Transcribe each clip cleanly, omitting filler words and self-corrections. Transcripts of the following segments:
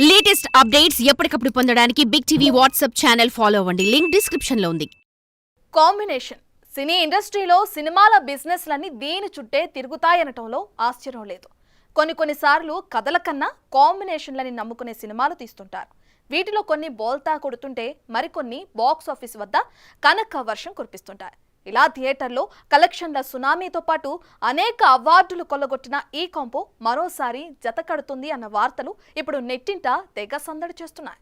Latest updates ఎప్పటికప్పుడు పొందడానికి big TV WhatsApp channel follow అవ్వండి. లింక్ డిస్క్రిప్షన్ లో ఉంది. కాంబినేషన్ సినీ ఇండస్ట్రీలో సినిమాల బిజినెస్లన్నీ దీని చుట్టే తిరుగుతాయనటంలో ఆశ్చర్యం లేదు. కొన్నిసార్లు కథల కన్నా కాంబినేషన్లని నమ్ముకునే సినిమాలు తీస్తుంటారు. వీటిలో కొన్ని బోల్తా కొడుతుంటే మరికొన్ని బాక్స్ ఆఫీస్ వద్ద కనక వర్షం కురిపిస్తుంటారు. ఇలా థియేటర్లో కలెక్షన్ల సునామీతో పాటు అనేక అవార్డులు కొల్లగొట్టిన ఈ కాంబో మరోసారి జత కడుతుంది అన్న వార్తలు ఇప్పుడు నెట్టింట తెగ సందడి చేస్తున్నాయి.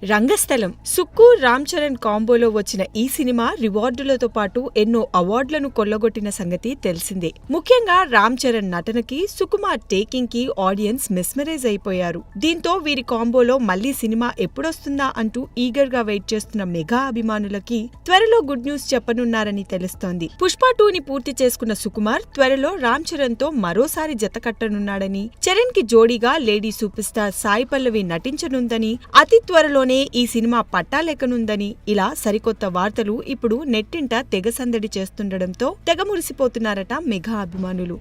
రంగస్థలం సుక్కు రామ్ చరణ్ కాంబోలో వచ్చిన ఈ సినిమా రివార్డులతో పాటు ఎన్నో అవార్డులను కొల్లగొట్టిన సంగతి తెలిసిందే. ముఖ్యంగా రామ్ చరణ్ నటనకి, సుకుమార్ టేకింగ్ కి ఆడియన్స్ మెస్మరైజ్ అయిపోయారు. దీంతో వీరి కాంబోలో మళ్లీ సినిమా ఎప్పుడొస్తుందా అంటూ ఈగర్ గా వెయిట్ చేస్తున్న మెగా అభిమానులకి త్వరలో గుడ్ న్యూస్ చెప్పనున్నారని తెలుస్తోంది. పుష్ప 2ని పూర్తి చేసుకున్న సుకుమార్ త్వరలో రామ్ చరణ్ తో మరోసారి జత కట్టనున్నాడని, చరణ్ కి జోడీగా lady super star Sai Pallavi నటించనుందని, అతి త్వరలోనే ఈ సినిమా పట్టాలెక్కనుందని ఇలా సరికొత్త వార్తలు ఇప్పుడు నెట్టింట తెగ సందడి చేస్తుండటంతో తెగ మురిసిపోతున్నారట మెగా అభిమానులు.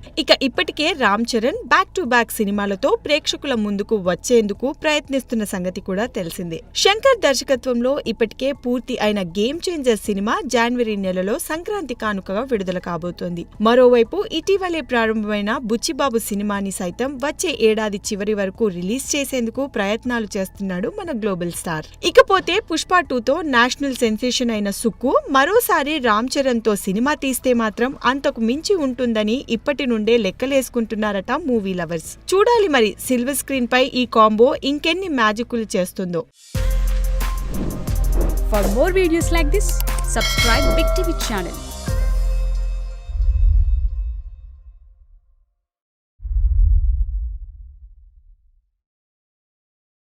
ఇప్పటికే Ram Charan back to back సినిమాలతో ప్రేక్షకుల ముందుకు వచ్చేందుకు ప్రయత్నిస్తున్న సంగతి కూడా తెలిసిందే. శంకర్ దర్శకత్వంలో ఇప్పటికే పూర్తి అయిన గేమ్ చేంజర్ సినిమా జనవరి నెలలో సంక్రాంతి కానుకగా విడుదల కాబోతోంది. మరోవైపు ఇటీవలే ప్రారంభమైన బుచ్చిబాబు సినిమాని సైతం వచ్చే ఏడాది చివరి వరకు రిలీజ్ చేసేందుకు ప్రయత్నాలు చేస్తున్నాడు మన గ్లోబల్ స్టార్. ఇకపోతే పుష్ప 2తో నేషనల్ సెన్సేషన్ అయిన సుక్కు మరోసారి రామ్ చరణ్ తో సినిమా తీస్తే మాత్రం అంతకు మించి ఉంటుందని ఇప్పటి నుండే లెక్కలేసుకుంటున్నారట మూవీ లవర్స్. చూడాలి మరి సిల్వర్ స్క్రీన్ పై ఈ కాంబో ఇంకెన్ని మ్యాజిక్లు చేస్తుందో. For more videos like this, subscribe Big TV channel.